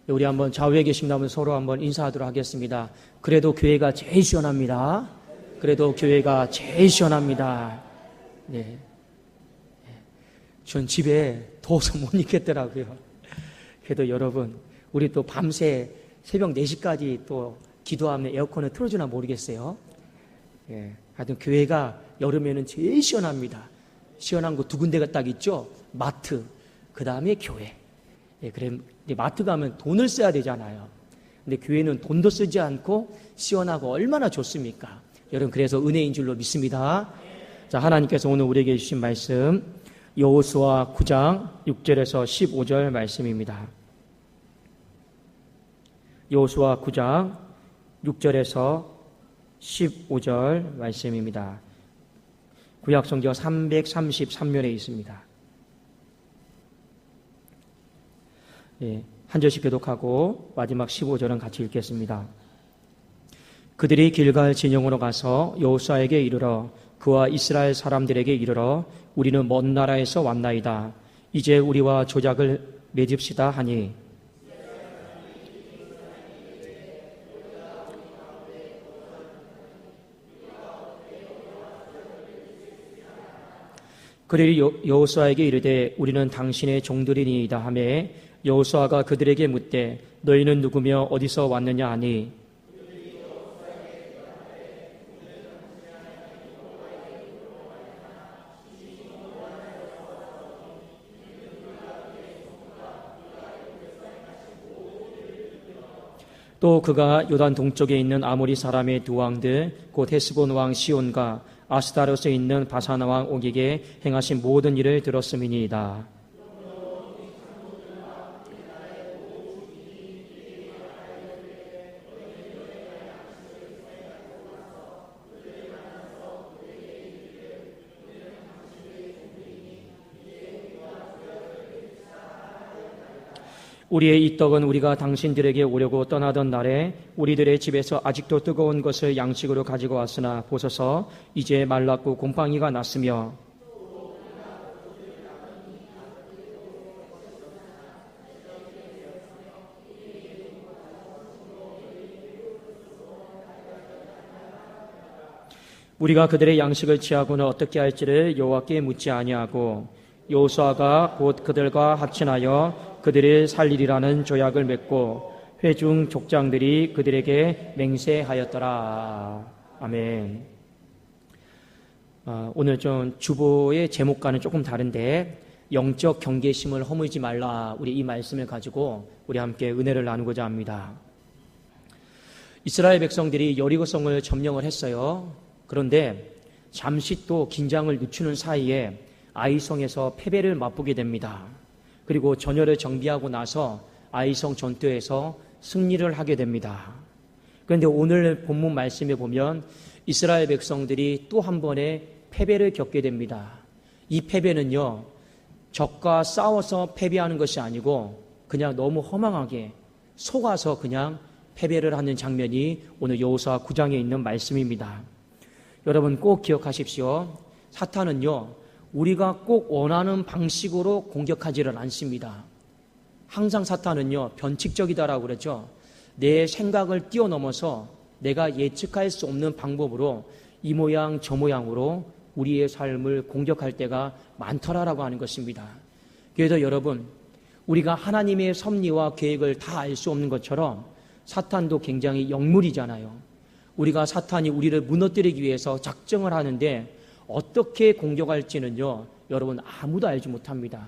우리 한번 좌우에 계신다면 서로 한번 인사하도록 하겠습니다. 그래도 교회가 제일 시원합니다. 그래도 교회가 제일 시원합니다. 네. 전 집에 더워서 못 있겠더라고요. 그래도 여러분, 우리 또 밤새 새벽 4시까지 또 기도하면 에어컨을 틀어주나 모르겠어요. 예. 하여튼 교회가 여름에는 제일 시원합니다. 시원한 곳 2군데가 딱 있죠. 마트, 그 다음에 교회. 예, 그래, 마트 가면 돈을 써야 되잖아요. 근데 교회는 돈도 쓰지 않고 시원하고 얼마나 좋습니까? 여러분, 그래서 은혜인 줄로 믿습니다. 자, 하나님께서 오늘 우리에게 주신 말씀, 여호수아 9장 6절에서 15절 말씀입니다. 여호수아 9장 6절에서 15절 말씀입니다. 구약성경 333면에 있습니다. 예, 한 절씩 교독하고 마지막 15절은 같이 읽겠습니다. 그들이 길갈 진영으로 가서 여호수아에게 이르러 그와 이스라엘 사람들에게 이르러 우리는 먼 나라에서 왔나이다. 이제 우리와 조작을 맺읍시다 하니 그들이 여호수아에게 이르되 우리는 당신의 종들이니이다 하매 여호수아가 그들에게 묻되 너희는 누구며 어디서 왔느냐 하니 또 그가 요단 동쪽에 있는 아모리 사람의 두 왕들 곧 헤스본 왕 시온과 아스타롯에 있는 바산 왕 옥에게 행하신 모든 일을 들었음이니이다. 우리의 이 떡은 우리가 당신들에게 오려고 떠나던 날에 우리들의 집에서 아직도 뜨거운 것을 양식으로 가지고 왔으나 보소서 이제 말랐고 곰팡이가 났으며 우리가 그들의 양식을 취하고는 어떻게 할지를 여호와께 묻지 아니하고 여호수아가 곧 그들과 합친하여 그들을 살리리라는 조약을 맺고 회중 족장들이 그들에게 맹세하였더라. 아멘. 오늘 좀 주보의 제목과는 조금 다른데 영적 경계심을 허물지 말라. 우리 이 말씀을 가지고 우리 함께 은혜를 나누고자 합니다. 이스라엘 백성들이 여리고성을 점령을 했어요. 그런데 잠시 또 긴장을 늦추는 사이에 아이성에서 패배를 맛보게 됩니다. 그리고 전열을 정비하고 나서 아이성 전투에서 승리를 하게 됩니다. 그런데 오늘 본문 말씀에 보면 이스라엘 백성들이 또 한 번의 패배를 겪게 됩니다. 이 패배는요, 적과 싸워서 패배하는 것이 아니고 그냥 너무 허망하게 속아서 그냥 패배를 하는 장면이 오늘 여호수아 9장에 있는 말씀입니다. 여러분 꼭 기억하십시오. 사탄은요, 우리가 꼭 원하는 방식으로 공격하지를 않습니다. 항상 사탄은요, 변칙적이다라고 그러죠. 내 생각을 뛰어넘어서 내가 예측할 수 없는 방법으로 이 모양 저 모양으로 우리의 삶을 공격할 때가 많더라라고 하는 것입니다. 그래서 여러분, 우리가 하나님의 섭리와 계획을 다 알 수 없는 것처럼 사탄도 굉장히 영물이잖아요. 우리가 사탄이 우리를 무너뜨리기 위해서 작정을 하는데 어떻게 공격할지는요, 여러분 아무도 알지 못합니다.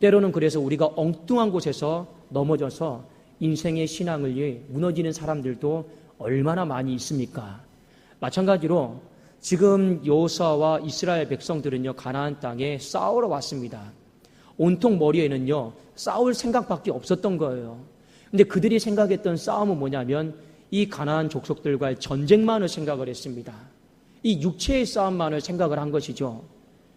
때로는 그래서 우리가 엉뚱한 곳에서 넘어져서 인생의 신앙을 위해 무너지는 사람들도 얼마나 많이 있습니까? 마찬가지로 지금 여호수아와 이스라엘 백성들은요, 가나안 땅에 싸우러 왔습니다. 온통 머리에는요, 싸울 생각밖에 없었던 거예요. 근데 그들이 생각했던 싸움은 뭐냐면 이 가나안 족속들과의 전쟁만을 생각을 했습니다. 이 육체의 싸움만을 생각을 한 것이죠.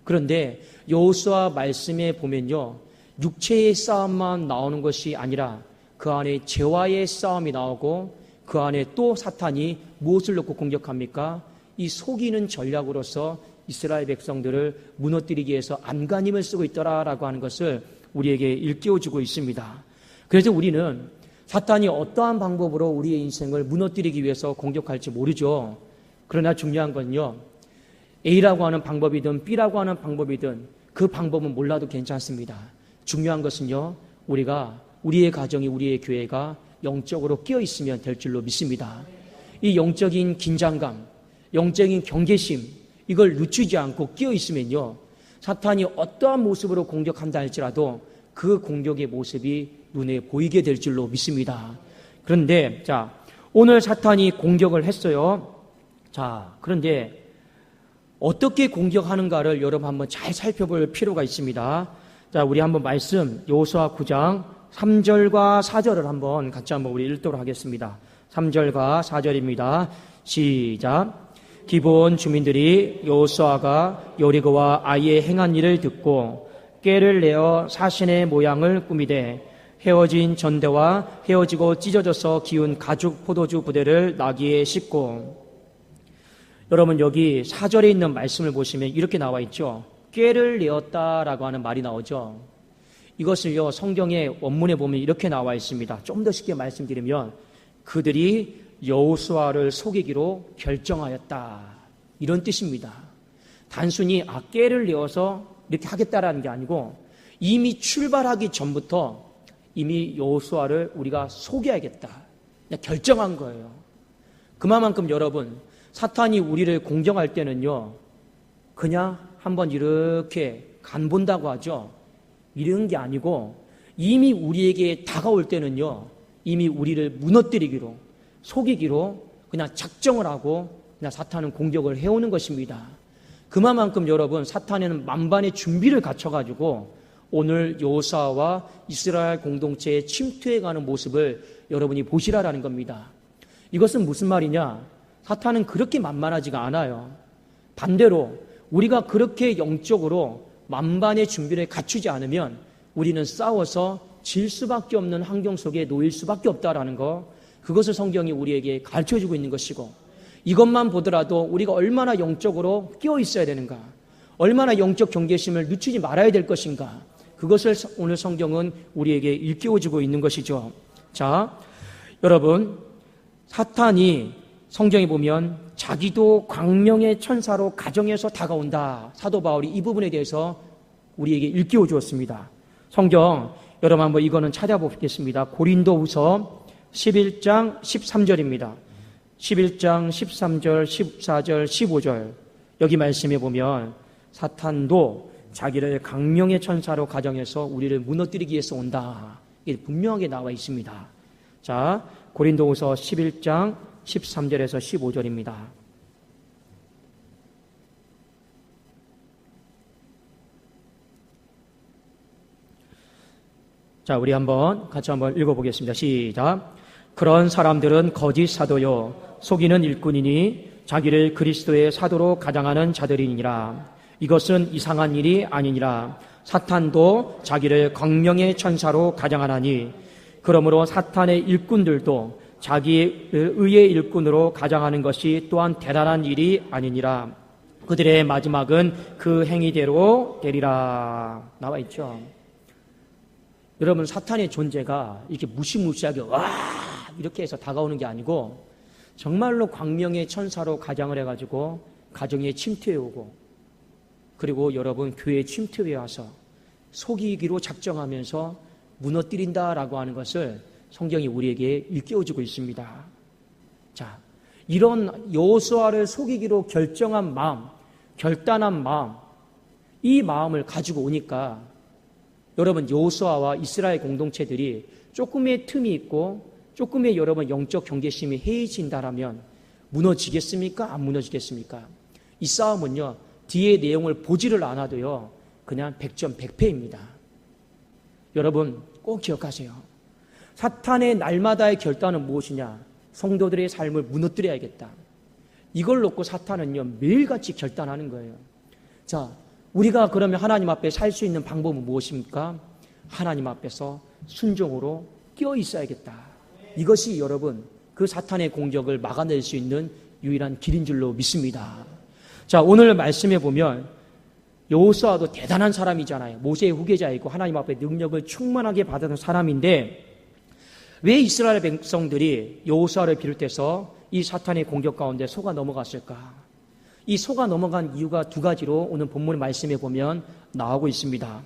그런데 여호수아 말씀에 보면요, 육체의 싸움만 나오는 것이 아니라 그 안에 죄와의 싸움이 나오고 그 안에 또 사탄이 무엇을 놓고 공격합니까? 이 속이는 전략으로서 이스라엘 백성들을 무너뜨리기 위해서 안간힘을 쓰고 있더라라고 하는 것을 우리에게 일깨워주고 있습니다. 그래서 우리는 사탄이 어떠한 방법으로 우리의 인생을 무너뜨리기 위해서 공격할지 모르죠. 그러나 중요한 건요, A라고 하는 방법이든 B라고 하는 방법이든 그 방법은 몰라도 괜찮습니다. 중요한 것은요, 우리의 가정이, 우리의 교회가 영적으로 끼어 있으면 될 줄로 믿습니다. 이 영적인 긴장감, 영적인 경계심, 이걸 늦추지 않고 끼어 있으면요, 사탄이 어떠한 모습으로 공격한다 할지라도 그 공격의 모습이 눈에 보이게 될 줄로 믿습니다. 그런데 오늘 사탄이 공격을 했어요. 그런데 어떻게 공격하는가를 여러분 한번 잘 살펴볼 필요가 있습니다. 우리 한번 말씀 여호수아 9장 3절과 4절을 같이 우리 읽도록 하겠습니다. 3절과 4절입니다. 시작. 기브온 주민들이 여호수아가 여리고와 아이의 행한 일을 듣고 꾀를 내어 사신의 모양을 꾸미되 헤어진 전대와 헤어지고 찢어져서 기운 가죽 포도주 부대를 나귀에 싣고. 여러분, 여기 4절에 있는 말씀을 보시면 이렇게 나와 있죠. 꾀를 내었다라고 하는 말이 나오죠. 이것을요, 성경의 원문에 보면 이렇게 나와 있습니다. 좀 더 쉽게 말씀드리면 그들이 여호수아를 속이기로 결정하였다, 이런 뜻입니다. 단순히 꾀를 내어서 이렇게 하겠다라는 게 아니고 이미 출발하기 전부터 이미 여호수아를 우리가 속여야겠다, 그냥 결정한 거예요. 그만큼 여러분, 사탄이 우리를 공격할 때는요, 그냥 한번 이렇게 간본다고 하죠. 이런 게 아니고 이미 우리에게 다가올 때는요, 이미 우리를 무너뜨리기로, 속이기로 그냥 작정을 하고 그냥 사탄은 공격을 해오는 것입니다. 그만큼 여러분, 사탄에는 만반의 준비를 갖춰가지고 오늘 여호수아와 이스라엘 공동체에 침투해가는 모습을 여러분이 보시라라는 겁니다. 이것은 무슨 말이냐? 사탄은 그렇게 만만하지가 않아요. 반대로 우리가 그렇게 영적으로 만반의 준비를 갖추지 않으면 우리는 싸워서 질 수밖에 없는 환경 속에 놓일 수밖에 없다라는 거, 그것을 성경이 우리에게 가르쳐주고 있는 것이고, 이것만 보더라도 우리가 얼마나 영적으로 끼어 있어야 되는가, 얼마나 영적 경계심을 늦추지 말아야 될 것인가, 그것을 오늘 성경은 우리에게 일깨워주고 있는 것이죠. 여러분, 사탄이 성경에 보면 자기도 광명의 천사로 가정에서 다가온다, 사도 바울이 이 부분에 대해서 우리에게 일깨워 주었습니다. 성경 여러분 한번 이거는 찾아보겠습니다. 고린도후서 11장 13절입니다. 11장 13절, 14절, 15절 여기 말씀해 보면 사탄도 자기를 강명의 천사로 가정해서 우리를 무너뜨리기 위해서 온다, 이게 분명하게 나와 있습니다. 고린도후서 11장 13절에서 15절입니다. 우리 같이 한번 읽어보겠습니다. 시작. 그런 사람들은 거짓 사도요 속이는 일꾼이니 자기를 그리스도의 사도로 가장하는 자들이니라. 이것은 이상한 일이 아니니라. 사탄도 자기를 광명의 천사로 가장하나니 그러므로 사탄의 일꾼들도 자기의 의의 일꾼으로 가장하는 것이 또한 대단한 일이 아니니라. 그들의 마지막은 그 행위대로 되리라. 나와 있죠. 여러분, 사탄의 존재가 이렇게 무시무시하게 이렇게 해서 다가오는 게 아니고 정말로 광명의 천사로 가장을 해가지고 가정에 침투해 오고, 그리고 여러분 교회에 침투해 와서 속이기로 작정하면서 무너뜨린다라고 하는 것을 성경이 우리에게 일깨워주고 있습니다. 이런 여호수아를 속이기로 결정한 마음, 결단한 마음, 이 마음을 가지고 오니까 여러분, 여호수아와 이스라엘 공동체들이 조금의 틈이 있고 조금의 여러분 영적 경계심이 해이진다라면 무너지겠습니까? 안 무너지겠습니까? 이 싸움은요, 뒤의 내용을 보지를 않아도요, 그냥 100점 100패입니다. 여러분 꼭 기억하세요. 사탄의 날마다의 결단은 무엇이냐? 성도들의 삶을 무너뜨려야겠다. 이걸 놓고 사탄은요, 매일같이 결단하는 거예요. 우리가 그러면 하나님 앞에 살 수 있는 방법은 무엇입니까? 하나님 앞에서 순종으로 끼어 있어야겠다. 이것이 여러분 그 사탄의 공격을 막아낼 수 있는 유일한 길인 줄로 믿습니다. 오늘 말씀해 보면 여호수아도 대단한 사람이잖아요. 모세의 후계자이고 하나님 앞에 능력을 충만하게 받은 사람인데, 왜 이스라엘 백성들이 여호수아를 비롯해서 이 사탄의 공격 가운데 속아 넘어갔을까? 이 속아 넘어간 이유가 두 가지로 오늘 본문의 말씀에 보면 나오고 있습니다.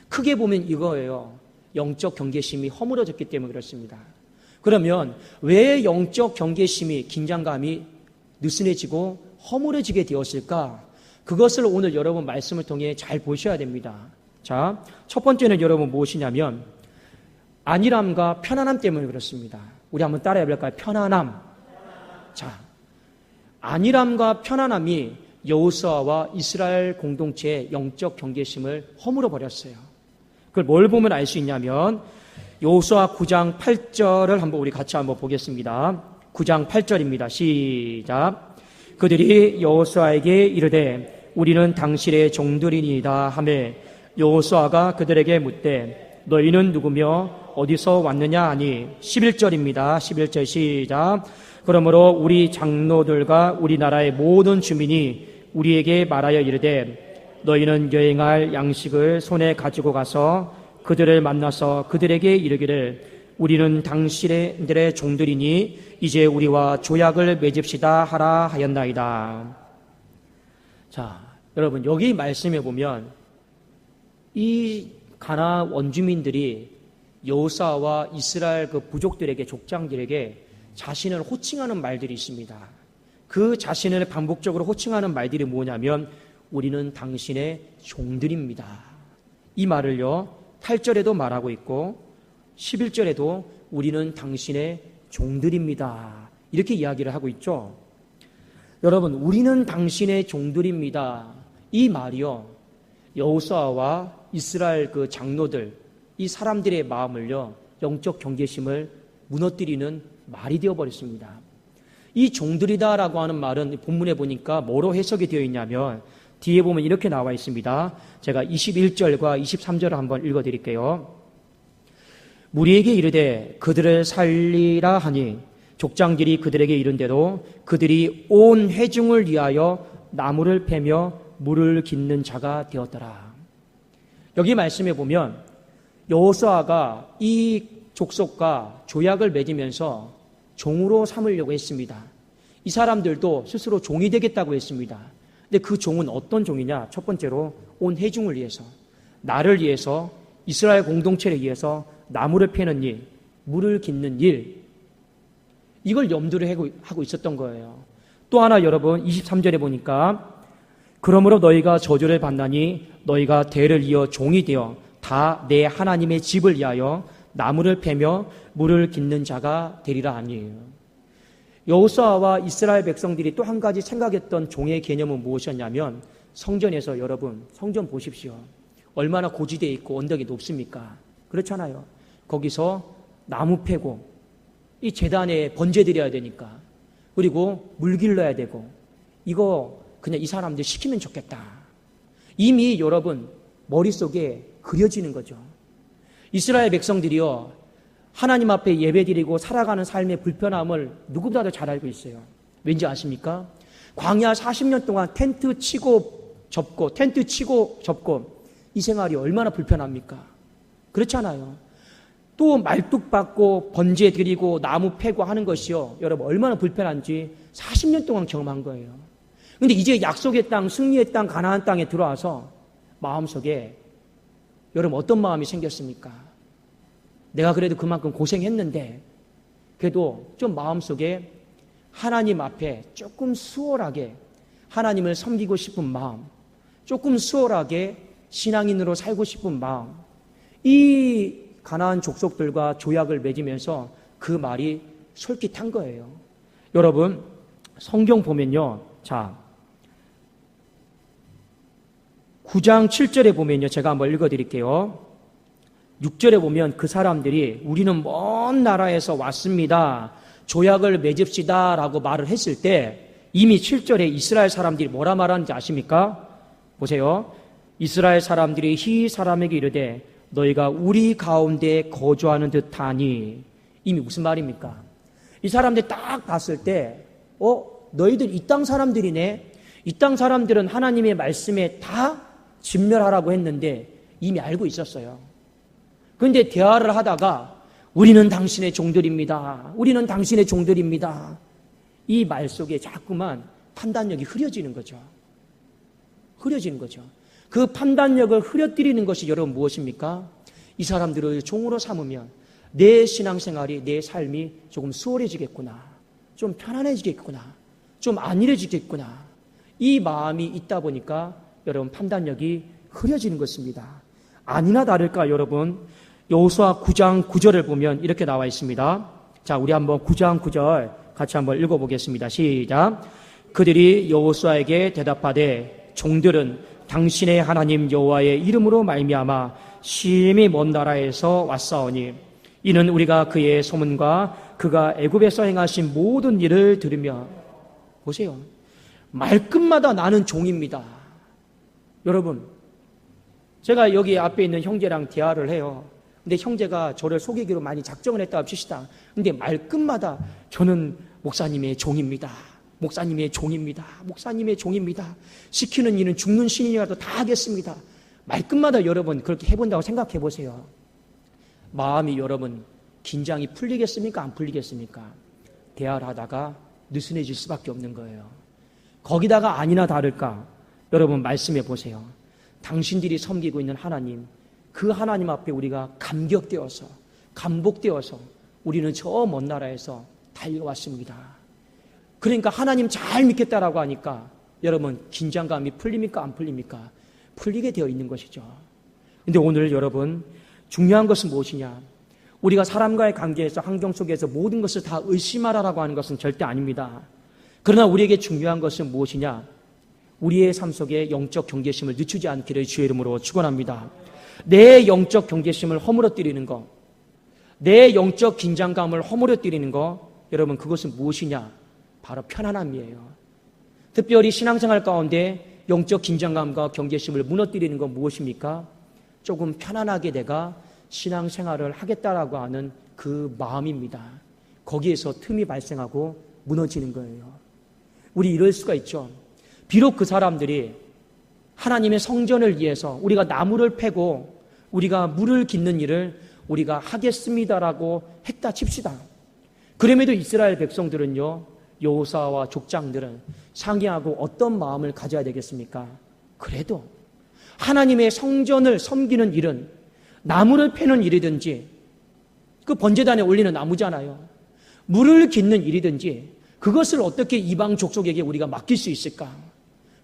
크게 보면 이거예요. 영적 경계심이 허물어졌기 때문에 그렇습니다. 그러면 왜 영적 경계심이, 긴장감이 느슨해지고 허물어지게 되었을까? 그것을 오늘 여러분 말씀을 통해 잘 보셔야 됩니다. 자, 첫 번째는 여러분 무엇이냐면 안일함과 편안함 때문에 그렇습니다. 우리 한번 따라해 볼까요? 편안함. 자, 안일함과 편안함이 여호수아와 이스라엘 공동체의 영적 경계심을 허물어 버렸어요. 그걸 뭘 보면 알 수 있냐면 여호수아 9장 8절을 한번 우리 같이 한번 보겠습니다. 9장 8절입니다. 시작. 그들이 여호수아에게 이르되 우리는 당신의 종들이니이다 하매 여호수아가 그들에게 묻되 너희는 누구며 어디서 왔느냐 하니 11절입니다. 11절 시작. 그러므로 우리 장로들과 우리나라의 모든 주민이 우리에게 말하여 이르되 너희는 여행할 양식을 손에 가지고 가서 그들을 만나서 그들에게 이르기를 우리는 당신들의 종들이니 이제 우리와 조약을 맺읍시다 하라 하였나이다. 자, 여러분 여기 말씀해 보면 이 가나안 원주민들이 여호수아와 이스라엘 그 부족들에게, 족장들에게 자신을 호칭하는 말들이 있습니다. 그 자신을 반복적으로 호칭하는 말들이 뭐냐면 우리는 당신의 종들입니다. 이 말을요 8절에도 말하고 있고 11절에도 우리는 당신의 종들입니다. 이렇게 이야기를 하고 있죠. 여러분 우리는 당신의 종들입니다. 이 말이요 여호수아와 이스라엘 그 장로들, 이 사람들의 마음을요 영적 경계심을 무너뜨리는 말이 되어버렸습니다. 이 종들이다라고 하는 말은 본문에 보니까 뭐로 해석이 되어 있냐면 뒤에 보면 이렇게 나와 있습니다. 제가 21절과 23절을 한번 읽어드릴게요. 무리에게 이르되 그들을 살리라 하니 족장들이 그들에게 이른대로 그들이 온 회중을 위하여 나무를 패며 물을 깃는 자가 되었더라. 여기 말씀해 보면 여호수아가 이 족속과 조약을 맺으면서 종으로 삼으려고 했습니다. 이 사람들도 스스로 종이 되겠다고 했습니다. 근데 그 종은 어떤 종이냐? 첫 번째로 온 회중을 위해서, 나를 위해서, 이스라엘 공동체를 위해서 나무를 패는 일, 물을 깃는 일, 이걸 염두를 하고 있었던 거예요. 또 하나 여러분 23절에 보니까 그러므로 너희가 저주를 받나니 너희가 대를 이어 종이 되어 다 내 하나님의 집을 위하여 나무를 패며 물을 깃는 자가 되리라 하니 여호수아와 이스라엘 백성들이 또 한 가지 생각했던 종의 개념은 무엇이었냐면 성전에서 여러분 성전 보십시오. 얼마나 고지되어 있고 언덕이 높습니까? 그렇잖아요. 거기서 나무 패고 이 제단에 번제 드려야 되니까 그리고 물 길러야 되고 이거 그냥 이 사람들 시키면 좋겠다. 이미 여러분 머릿속에 그려지는 거죠. 이스라엘 백성들이요 하나님 앞에 예배드리고 살아가는 삶의 불편함을 누구보다도 잘 알고 있어요. 왠지 아십니까? 광야 40년 동안 텐트 치고 접고 이 생활이 얼마나 불편합니까? 그렇잖아요. 또 말뚝 받고 번제 드리고 나무 패고 하는 것이요 여러분 얼마나 불편한지 40년 동안 경험한 거예요. 근데 이제 약속의 땅, 승리의 땅, 가나안 땅에 들어와서 마음속에 여러분 어떤 마음이 생겼습니까? 내가 그래도 그만큼 고생했는데 그래도 좀 마음속에 하나님 앞에 조금 수월하게 하나님을 섬기고 싶은 마음, 조금 수월하게 신앙인으로 살고 싶은 마음, 이 가나안 족속들과 조약을 맺으면서 그 말이 솔깃한 거예요. 여러분 성경 보면요, 자 9장 7절에 보면요, 제가 한번 읽어드릴게요. 6절에 보면 그 사람들이 우리는 먼 나라에서 왔습니다. 조약을 맺읍시다 라고 말을 했을 때 이미 7절에 이스라엘 사람들이 뭐라 말하는지 아십니까? 보세요. 이스라엘 사람들이 희 사람에게 이르되 너희가 우리 가운데 거주하는 듯하니 이미 무슨 말입니까? 이 사람들 딱 봤을 때 너희들 이 땅 사람들이네. 이 땅 사람들은 하나님의 말씀에 다 진멸하라고 했는데 이미 알고 있었어요. 그런데 대화를 하다가 우리는 당신의 종들입니다. 우리는 당신의 종들입니다. 이 말 속에 자꾸만 판단력이 흐려지는 거죠. 흐려지는 거죠. 그 판단력을 흐려뜨리는 것이 여러분 무엇입니까? 이 사람들을 종으로 삼으면 내 신앙생활이, 내 삶이 조금 수월해지겠구나, 좀 편안해지겠구나, 좀 안일해지겠구나, 이 마음이 있다 보니까 여러분 판단력이 흐려지는 것입니다. 아니나 다를까 여러분, 여호수아 9장 9절을 보면 이렇게 나와 있습니다. 자, 우리 한번 9장 9절 같이 한번 읽어보겠습니다. 시작. 그들이 여호수아에게 대답하되 종들은 당신의 하나님 여호와의 이름으로 말미암아 심히 먼 나라에서 왔사오니 이는 우리가 그의 소문과 그가 애굽에서 행하신 모든 일을 들으며, 보세요, 말끝마다 나는 종입니다. 여러분, 제가 여기 앞에 있는 형제랑 대화를 해요. 근데 형제가 저를 속이기로 많이 작정을 했다고 합시다. 근데 말끝마다 저는 목사님의 종입니다. 목사님의 종입니다. 목사님의 종입니다. 시키는 일은 죽는 신이라도 다 하겠습니다. 말끝마다 여러분 그렇게 해본다고 생각해 보세요. 마음이 여러분 긴장이 풀리겠습니까? 안 풀리겠습니까? 대화를 하다가 느슨해질 수밖에 없는 거예요. 거기다가 아니나 다를까 여러분 말씀해 보세요. 당신들이 섬기고 있는 하나님, 그 하나님 앞에 우리가 감격되어서, 감복되어서 우리는 저 먼 나라에서 달려왔습니다. 그러니까 하나님 잘 믿겠다라고 하니까 여러분 긴장감이 풀립니까? 안 풀립니까? 풀리게 되어 있는 것이죠. 근데 오늘 여러분 중요한 것은 무엇이냐? 우리가 사람과의 관계에서, 환경 속에서 모든 것을 다 의심하라라고 하는 것은 절대 아닙니다. 그러나 우리에게 중요한 것은 무엇이냐? 우리의 삶 속에 영적 경계심을 늦추지 않기를 주의 이름으로 축원합니다. 내 영적 경계심을 허물어뜨리는 것, 내 영적 긴장감을 허물어뜨리는 것, 여러분 그것은 무엇이냐? 바로 편안함이에요. 특별히 신앙생활 가운데 영적 긴장감과 경계심을 무너뜨리는 건 무엇입니까? 조금 편안하게 내가 신앙생활을 하겠다라고 하는 그 마음입니다. 거기에서 틈이 발생하고 무너지는 거예요. 우리 이럴 수가 있죠. 비록 그 사람들이 하나님의 성전을 위해서 우리가 나무를 패고 우리가 물을 깃는 일을 우리가 하겠습니다라고 했다 칩시다. 그럼에도 이스라엘 백성들은요, 여호수아와 족장들은 상의하고 어떤 마음을 가져야 되겠습니까? 그래도 하나님의 성전을 섬기는 일은 나무를 패는 일이든지, 그 번제단에 올리는 나무잖아요. 물을 깃는 일이든지 그것을 어떻게 이방 족속에게 우리가 맡길 수 있을까?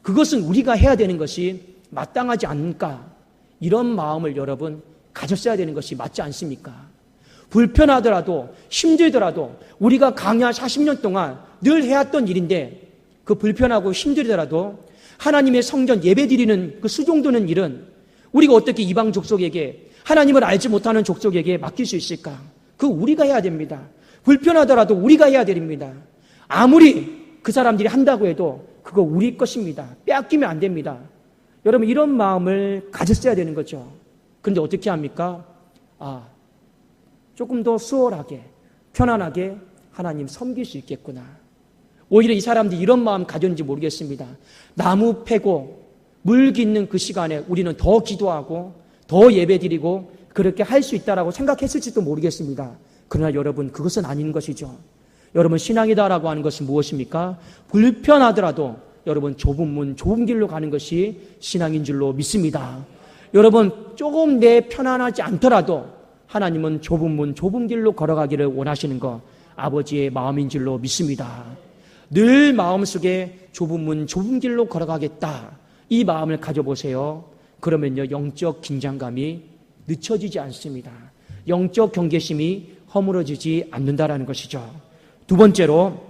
그것은 우리가 해야 되는 것이 마땅하지 않을까? 이런 마음을 여러분 가졌어야 되는 것이 맞지 않습니까? 불편하더라도 힘들더라도 우리가 강야 40년 동안 늘 해왔던 일인데 그 불편하고 힘들더라도 하나님의 성전 예배드리는 그 수종드는 일은 우리가 어떻게 이방 족속에게, 하나님을 알지 못하는 족속에게 맡길 수 있을까? 그거 우리가 해야 됩니다. 불편하더라도 우리가 해야 됩니다. 아무리 그 사람들이 한다고 해도 그거 우리 것입니다. 빼앗기면 안 됩니다. 여러분 이런 마음을 가졌어야 되는 거죠. 그런데 어떻게 합니까? 조금 더 수월하게, 편안하게 하나님 섬길 수 있겠구나. 오히려 이 사람들이 이런 마음 가졌는지 모르겠습니다. 나무 패고 물 깃는 그 시간에 우리는 더 기도하고 더 예배드리고 그렇게 할 수 있다라고 생각했을지도 모르겠습니다. 그러나 여러분 그것은 아닌 것이죠. 여러분 신앙이다라고 하는 것은 무엇입니까? 불편하더라도 여러분 좁은 문, 좁은 길로 가는 것이 신앙인 줄로 믿습니다. 여러분 조금 내 편안하지 않더라도 하나님은 좁은 문, 좁은 길로 걸어가기를 원하시는 것 아버지의 마음인 줄로 믿습니다. 늘 마음속에 좁은 문, 좁은 길로 걸어가겠다. 이 마음을 가져보세요. 그러면요 영적 긴장감이 늦춰지지 않습니다. 영적 경계심이 허물어지지 않는다라는 것이죠. 두 번째로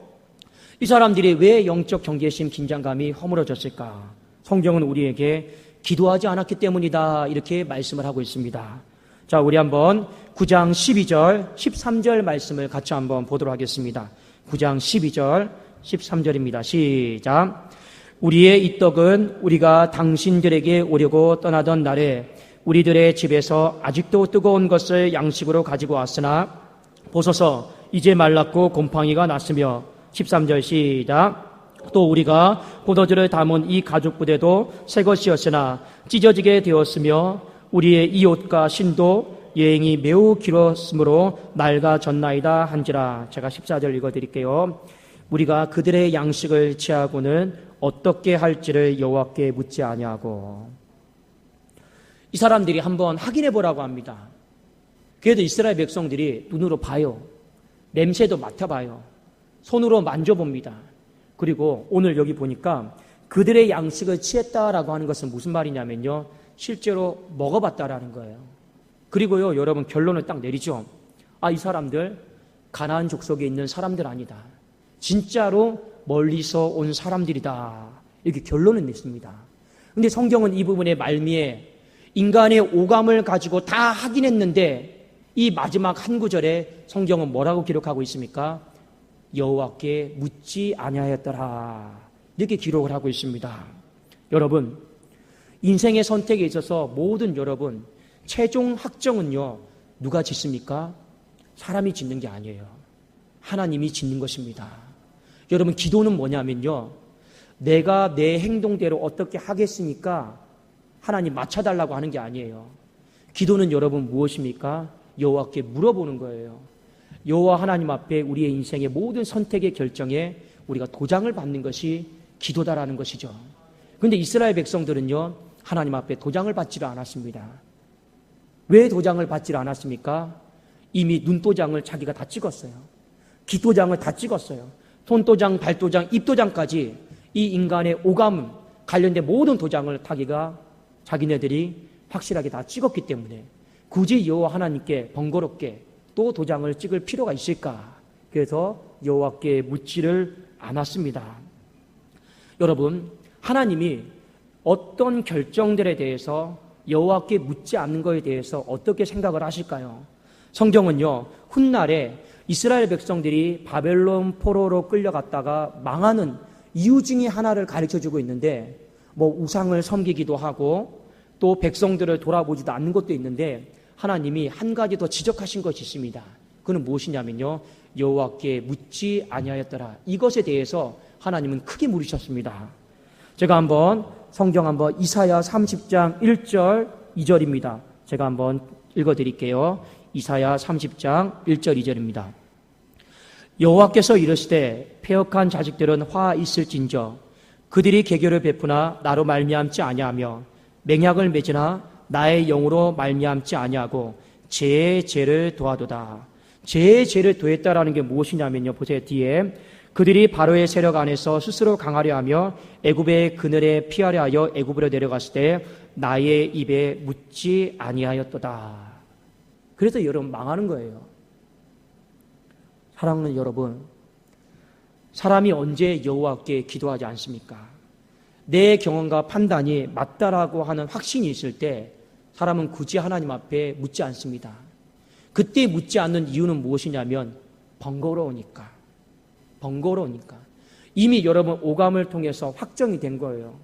이 사람들이 왜 영적 경계심, 긴장감이 허물어졌을까? 성경은 우리에게 기도하지 않았기 때문이다 이렇게 말씀을 하고 있습니다. 자, 우리 한번 9장 12절, 13절 말씀을 같이 한번 보도록 하겠습니다. 9장 12절, 13절입니다. 시작. 우리의 이 떡은 우리가 당신들에게 오려고 떠나던 날에 우리들의 집에서 아직도 뜨거운 것을 양식으로 가지고 왔으나 보소서 이제 말랐고 곰팡이가 났으며 13절 시작. 또 우리가 포도주를 담은 이 가죽 부대도 새 것이었으나 찢어지게 되었으며 우리의 이 옷과 신도 여행이 매우 길었으므로 날가 졌나이다 한지라. 제가 14절 읽어드릴게요. 우리가 그들의 양식을 취하고는 어떻게 할지를 여호와께 묻지 아니하고. 이 사람들이 한번 확인해 보라고 합니다. 그래도 이스라엘 백성들이 눈으로 봐요. 냄새도 맡아봐요. 손으로 만져봅니다. 그리고 오늘 여기 보니까 그들의 양식을 취했다라고 하는 것은 무슨 말이냐면요, 실제로 먹어봤다라는 거예요. 그리고요, 여러분 결론을 딱 내리죠. 이 사람들 가나안 족속에 있는 사람들 아니다. 진짜로 멀리서 온 사람들이다. 이렇게 결론을 냈습니다. 근데 성경은 이 부분의 말미에 인간의 오감을 가지고 다 확인했는데 이 마지막 한 구절에 성경은 뭐라고 기록하고 있습니까? 여호와께 묻지 아니하였더라. 이렇게 기록을 하고 있습니다. 여러분, 인생의 선택에 있어서 모든 여러분 최종 확정은요, 누가 짓습니까? 사람이 짓는 게 아니에요. 하나님이 짓는 것입니다. 여러분, 기도는 뭐냐면요, 내가 내 행동대로 어떻게 하겠으니까 하나님 맞춰달라고 하는 게 아니에요. 기도는 여러분 무엇입니까? 여호와께 물어보는 거예요. 여호와 하나님 앞에 우리의 인생의 모든 선택의 결정에 우리가 도장을 받는 것이 기도다라는 것이죠. 그런데 이스라엘 백성들은요, 하나님 앞에 도장을 받지를 않았습니다. 왜 도장을 받지를 않았습니까? 이미 눈도장을 자기가 다 찍었어요. 귀도장을 다 찍었어요. 손도장, 발도장, 입도장까지 이 인간의 오감 관련된 모든 도장을 자기네들이 확실하게 다 찍었기 때문에 굳이 여호와 하나님께 번거롭게 또 도장을 찍을 필요가 있을까? 그래서 여호와께 묻지를 않았습니다. 여러분, 하나님이 어떤 결정들에 대해서 여호와께 묻지 않는 것에 대해서 어떻게 생각을 하실까요? 성경은요, 훗날에 이스라엘 백성들이 바벨론 포로로 끌려갔다가 망하는 이유 중에 하나를 가르쳐주고 있는데, 우상을 섬기기도 하고 또 백성들을 돌아보지도 않는 것도 있는데, 하나님이 한 가지 더 지적하신 것이 있습니다. 그는 무엇이냐면요, 여호와께 묻지 아니하였더라. 이것에 대해서 하나님은 크게 물으셨습니다. 제가 한번 성경 한번 이사야 30장 1절 2절입니다. 제가 한번 읽어드릴게요. 이사야 30장 1절 2절입니다. 여호와께서 이르시되 패역한 자식들은 화 있을진저 그들이 계교를 베푸나 나로 말미암지 아니하며 맹약을 맺으나 나의 영으로 말미암지 아니하고 죄의 죄를 도하도다. 죄의 죄를 도했다라는 게 무엇이냐면요, 보세요. 뒤에 그들이 바로의 세력 안에서 스스로 강하려 하며 애굽의 그늘에 피하려 하여 애굽으로 내려갔을 때 나의 입에 묻지 아니하였도다. 그래서 여러분 망하는 거예요. 사랑하는 여러분, 사람이 언제 여호와께 기도하지 않습니까? 내 경험과 판단이 맞다라고 하는 확신이 있을 때 사람은 굳이 하나님 앞에 묻지 않습니다. 그때 묻지 않는 이유는 무엇이냐면 번거로우니까. 이미 여러분 오감을 통해서 확정이 된 거예요.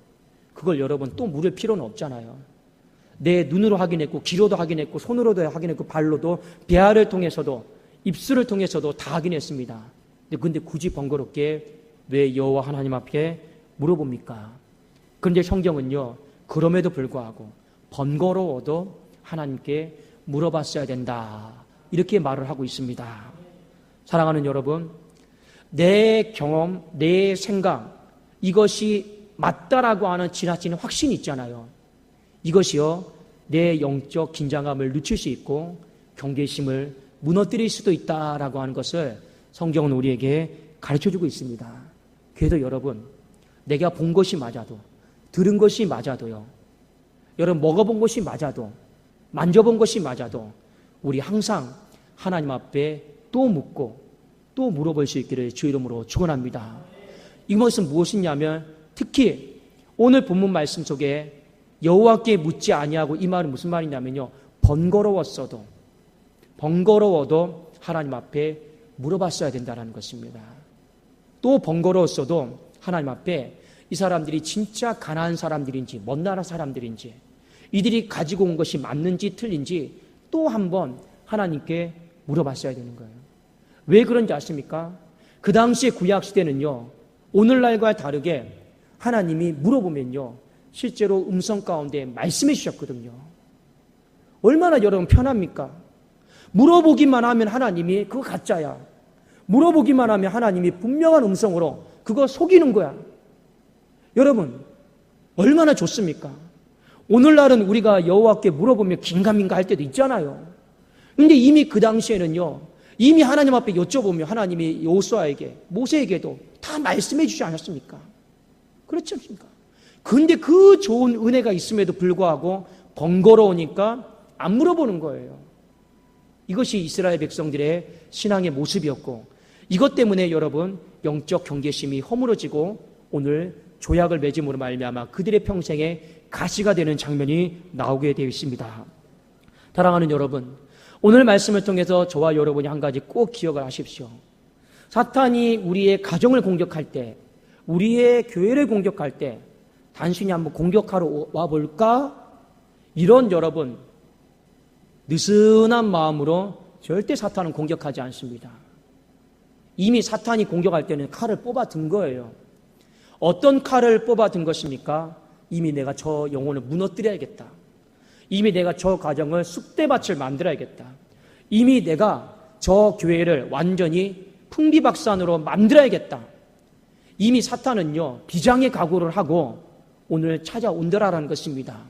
그걸 여러분 또 물을 필요는 없잖아요. 내 눈으로 확인했고, 귀로도 확인했고, 손으로도 확인했고, 발로도, 배아를 통해서도, 입술을 통해서도 다 확인했습니다. 근데 굳이 번거롭게 왜 여호와 하나님 앞에 물어봅니까? 그런데 성경은요, 그럼에도 불구하고 번거로워도 하나님께 물어봤어야 된다, 이렇게 말을 하고 있습니다. 사랑하는 여러분, 내 경험, 내 생각, 이것이 맞다라고 하는 지나친 확신이 있잖아요. 이것이요, 내 영적 긴장감을 늦출 수 있고 경계심을 무너뜨릴 수도 있다라고 하는 것을 성경은 우리에게 가르쳐주고 있습니다. 그래도 여러분, 내가 본 것이 맞아도, 들은 것이 맞아도요, 여러분 먹어본 것이 맞아도, 만져본 것이 맞아도 우리 항상 하나님 앞에 또 묻고 또 물어볼 수 있기를 주 이름으로 축원합니다. 이것은 무엇이냐면, 특히 오늘 본문 말씀 속에 여호와께 묻지 아니하고, 이 말은 무슨 말이냐면요, 번거로워도 하나님 앞에 물어봤어야 된다는 것입니다. 또 번거로웠어도 하나님 앞에 이 사람들이 진짜 가난한 사람들인지 먼 나라 사람들인지, 이들이 가지고 온 것이 맞는지 틀린지 또 한번 하나님께 물어봤어야 되는 거예요. 왜 그런지 아십니까? 그 당시의 구약시대는요, 오늘날과 다르게 하나님이 물어보면요, 실제로 음성 가운데 말씀해 주셨거든요. 얼마나 여러분 편합니까? 물어보기만 하면 하나님이 그거 가짜야. 물어보기만 하면 하나님이 분명한 음성으로 그거 속이는 거야. 여러분, 얼마나 좋습니까? 오늘날은 우리가 여호와께 물어보면 긴가민가 할 때도 있잖아요. 근데 이미 그 당시에는요, 이미 하나님 앞에 여쭤보면 하나님이 여호수아에게, 모세에게도 다 말씀해 주지 않았습니까? 그렇지 않습니까? 근데 그 좋은 은혜가 있음에도 불구하고 번거로우니까 안 물어보는 거예요. 이것이 이스라엘 백성들의 신앙의 모습이었고, 이것 때문에 여러분 영적 경계심이 허물어지고 오늘 조약을 맺음으로 말미암아 그들의 평생에 가시가 되는 장면이 나오게 되어 있습니다. 사랑하는 여러분, 오늘 말씀을 통해서 저와 여러분이 한 가지 꼭 기억을 하십시오. 사탄이 우리의 가정을 공격할 때, 우리의 교회를 공격할 때 단순히 한번 공격하러 와볼까? 이런 여러분 느슨한 마음으로 절대 사탄은 공격하지 않습니다. 이미 사탄이 공격할 때는 칼을 뽑아둔 거예요. 어떤 칼을 뽑아둔 것입니까? 이미 내가 저 영혼을 무너뜨려야겠다. 이미 내가 저 가정을 쑥대밭을 만들어야겠다. 이미 내가 저 교회를 완전히 풍비박산으로 만들어야겠다. 이미 사탄은요, 비장의 각오를 하고 오늘 찾아온다라는 것입니다.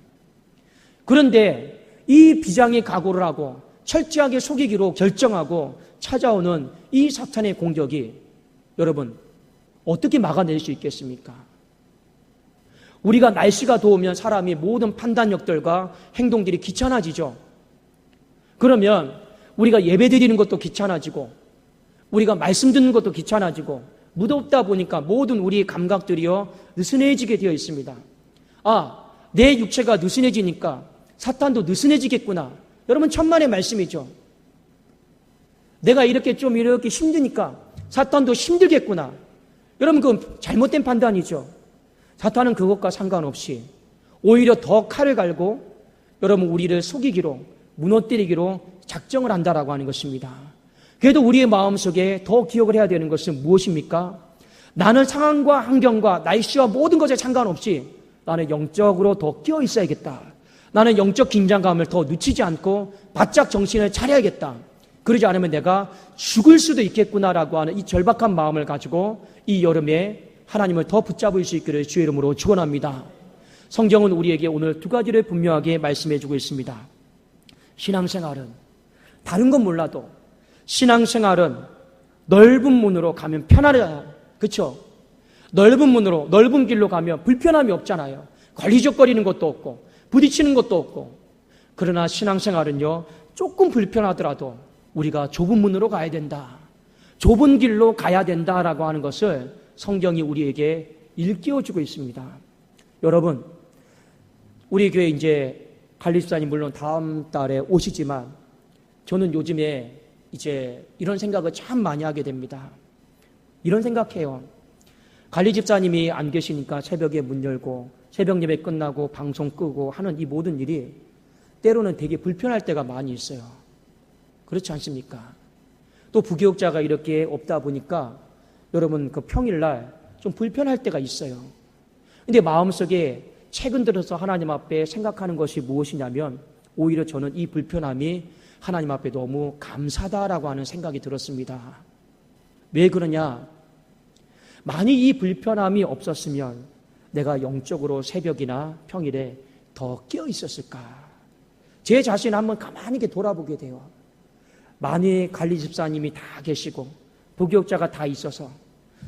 그런데 이 비장의 각오를 하고 철저하게 속이기로 결정하고 찾아오는 이 사탄의 공격이 여러분 어떻게 막아낼 수 있겠습니까? 우리가 날씨가 더우면 사람이 모든 판단력들과 행동들이 귀찮아지죠. 그러면 우리가 예배 드리는 것도 귀찮아지고 우리가 말씀 듣는 것도 귀찮아지고 무덥다 보니까 모든 우리의 감각들이요 느슨해지게 되어 있습니다. 아, 내 육체가 느슨해지니까 사탄도 느슨해지겠구나. 여러분 천만의 말씀이죠. 내가 이렇게 힘드니까 사탄도 힘들겠구나. 여러분 그건 잘못된 판단이죠. 사탄은 그것과 상관없이 오히려 더 칼을 갈고 여러분 우리를 속이기로 무너뜨리기로 작정을 한다라고 하는 것입니다. 그래도 우리의 마음속에 더 기억을 해야 되는 것은 무엇입니까? 나는 상황과 환경과 날씨와 모든 것에 상관없이 나는 영적으로 더 끼어 있어야겠다. 나는 영적 긴장감을 더 늦추지 않고 바짝 정신을 차려야겠다. 그러지 않으면 내가 죽을 수도 있겠구나라고 하는 이 절박한 마음을 가지고 이 여름에 하나님을 더 붙잡을 수 있기를 주의 이름으로 축원합니다. 성경은 우리에게 오늘 두 가지를 분명하게 말씀해 주고 있습니다. 신앙생활은 다른 건 몰라도 신앙생활은 넓은 문으로 가면 편하잖아요. 그렇죠? 넓은 문으로 넓은 길로 가면 불편함이 없잖아요. 걸리적거리는 것도 없고 부딪히는 것도 없고. 그러나 신앙생활은요 조금 불편하더라도 우리가 좁은 문으로 가야 된다. 좁은 길로 가야 된다라고 하는 것을 성경이 우리에게 일깨워주고 있습니다. 여러분, 우리 교회 이제 관리집사님 물론 다음 달에 오시지만 저는 요즘에 이제 이런 생각을 참 많이 하게 됩니다. 이런 생각해요. 관리집사님이 안 계시니까 새벽에 문 열고 새벽 예배 끝나고 방송 끄고 하는 이 모든 일이 때로는 되게 불편할 때가 많이 있어요. 그렇지 않습니까? 또 부교육자가 이렇게 없다 보니까 여러분 그 평일날 좀 불편할 때가 있어요. 근데 마음속에 최근 들어서 하나님 앞에 생각하는 것이 무엇이냐면 오히려 저는 이 불편함이 하나님 앞에 너무 감사하다라고 하는 생각이 들었습니다. 왜 그러냐? 만약 이 불편함이 없었으면 내가 영적으로 새벽이나 평일에 더 깨어 있었을까? 제 자신을 한번 가만히 돌아보게 돼요. 만일 관리집사님이 다 계시고 부교육자가 다 있어서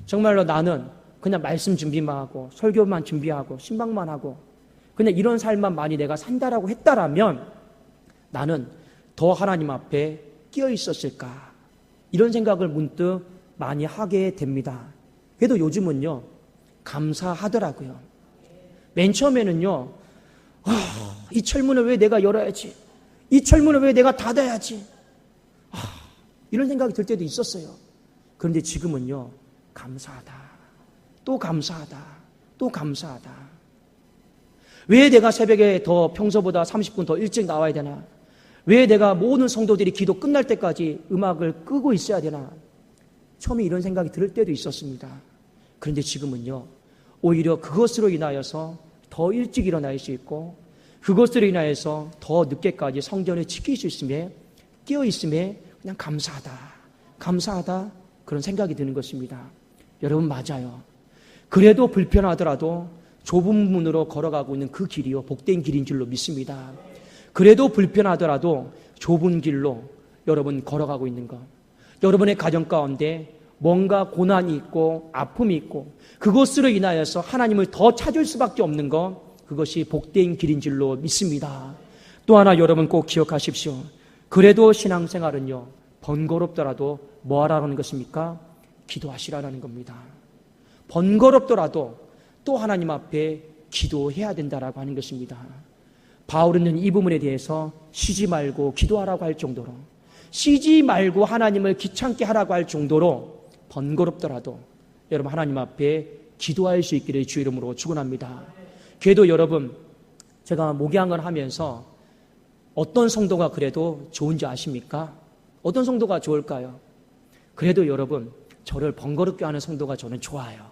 정말로 나는 그냥 말씀 준비만 하고 설교만 준비하고 신방만 하고 그냥 이런 삶만 많이 내가 산다라고 했다라면 나는 더 하나님 앞에 끼어 있었을까? 이런 생각을 문득 많이 하게 됩니다. 그래도 요즘은요 감사하더라고요. 맨 처음에는요 이 철문을 왜 내가 열어야지? 이 철문을 왜 내가 닫아야지? 이런 생각이 들 때도 있었어요. 그런데 지금은요 감사하다. 또 감사하다. 또 감사하다. 왜 내가 새벽에 더 평소보다 30분 더 일찍 나와야 되나? 왜 내가 모든 성도들이 기도 끝날 때까지 음악을 끄고 있어야 되나? 처음에 이런 생각이 들 때도 있었습니다. 그런데 지금은요 오히려 그것으로 인하여서 더 일찍 일어날 수 있고 그것으로 인하여서 더 늦게까지 성전을 지킬 수 있음에 깨어있음에 그냥 감사하다 그런 생각이 드는 것입니다. 여러분 맞아요. 그래도 불편하더라도 좁은 문으로 걸어가고 있는 그 길이요 복된 길인 줄로 믿습니다. 그래도 불편하더라도 좁은 길로 여러분 걸어가고 있는 것, 여러분의 가정 가운데 뭔가 고난이 있고 아픔이 있고 그것으로 인하여서 하나님을 더 찾을 수밖에 없는 것, 그것이 복된 길인 줄로 믿습니다. 또 하나 여러분 꼭 기억하십시오. 그래도 신앙생활은요 번거롭더라도 뭐 하라는 것입니까? 기도하시라는 겁니다. 번거롭더라도 또 하나님 앞에 기도해야 된다라고 하는 것입니다. 바울은 이 부분에 대해서 쉬지 말고 기도하라고 할 정도로, 쉬지 말고 하나님을 귀찮게 하라고 할 정도로 번거롭더라도 여러분 하나님 앞에 기도할 수 있기를 주 이름으로 축원합니다. 그래도 여러분 제가 목양을 하면서 어떤 성도가 그래도 좋은지 아십니까? 어떤 성도가 좋을까요? 그래도 여러분 저를 번거롭게 하는 성도가 저는 좋아요.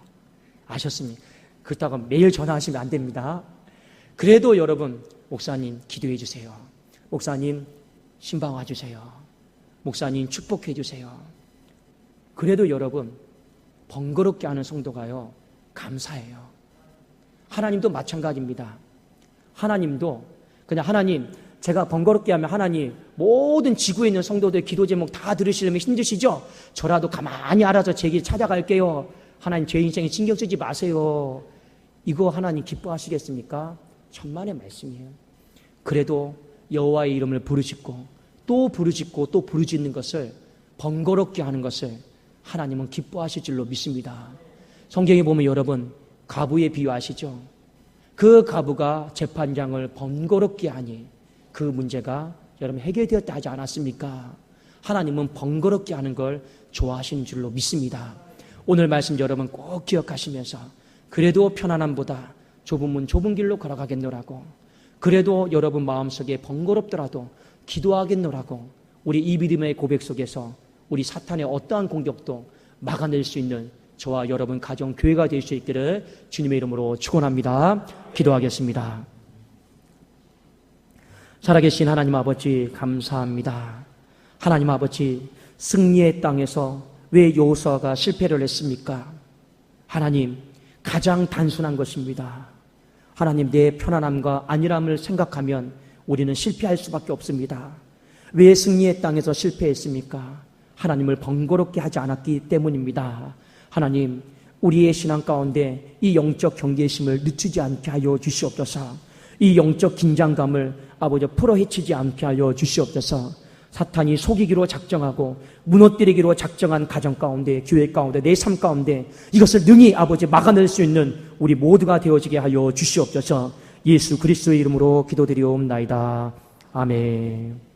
아셨습니까? 그렇다고 매일 전화하시면 안 됩니다. 그래도 여러분 목사님 기도해 주세요. 목사님 신방 와주세요. 목사님 축복해 주세요. 그래도 여러분 번거롭게 하는 성도가요 감사해요. 하나님도 마찬가지입니다. 하나님도 그냥 하나님 제가 번거롭게 하면 하나님 모든 지구에 있는 성도들 기도 제목 다 들으시려면 힘드시죠? 저라도 가만히 알아서 제 길 찾아갈게요. 하나님 제 인생에 신경 쓰지 마세요. 이거 하나님 기뻐하시겠습니까? 천만의 말씀이에요. 그래도 여호와의 이름을 부르짖고 또 부르짖고 또 부르짖는 것을 번거롭게 하는 것을 하나님은 기뻐하실 줄로 믿습니다. 성경에 보면 여러분 과부의 비유 아시죠? 그 과부가 재판장을 번거롭게 하니 그 문제가 여러분 해결되었다 하지 않았습니까? 하나님은 번거롭게 하는 걸 좋아하시는 줄로 믿습니다. 오늘 말씀 여러분 꼭 기억하시면서 그래도 편안함보다 좁은 문 좁은 길로 걸어가겠노라고, 그래도 여러분 마음속에 번거롭더라도 기도하겠노라고 우리 이 믿음의 고백 속에서 우리 사탄의 어떠한 공격도 막아낼 수 있는 저와 여러분 가정 교회가 될 수 있기를 주님의 이름으로 축원합니다. 기도하겠습니다. 살아계신 하나님 아버지 감사합니다. 하나님 아버지 승리의 땅에서 왜 여호수아가 실패를 했습니까? 하나님 가장 단순한 것입니다. 하나님 내 편안함과 안일함을 생각하면 우리는 실패할 수밖에 없습니다. 왜 승리의 땅에서 실패했습니까? 하나님을 번거롭게 하지 않았기 때문입니다. 하나님 우리의 신앙 가운데 이 영적 경계심을 늦추지 않게 하여 주시옵소서. 이 영적 긴장감을 아버지 풀어헤치지 않게 하여 주시옵소서. 사탄이 속이기로 작정하고 무너뜨리기로 작정한 가정 가운데, 교회 가운데, 내 삶 가운데 이것을 능히 아버지 막아낼 수 있는 우리 모두가 되어지게 하여 주시옵소서. 예수 그리스도의 이름으로 기도드리옵나이다. 아멘.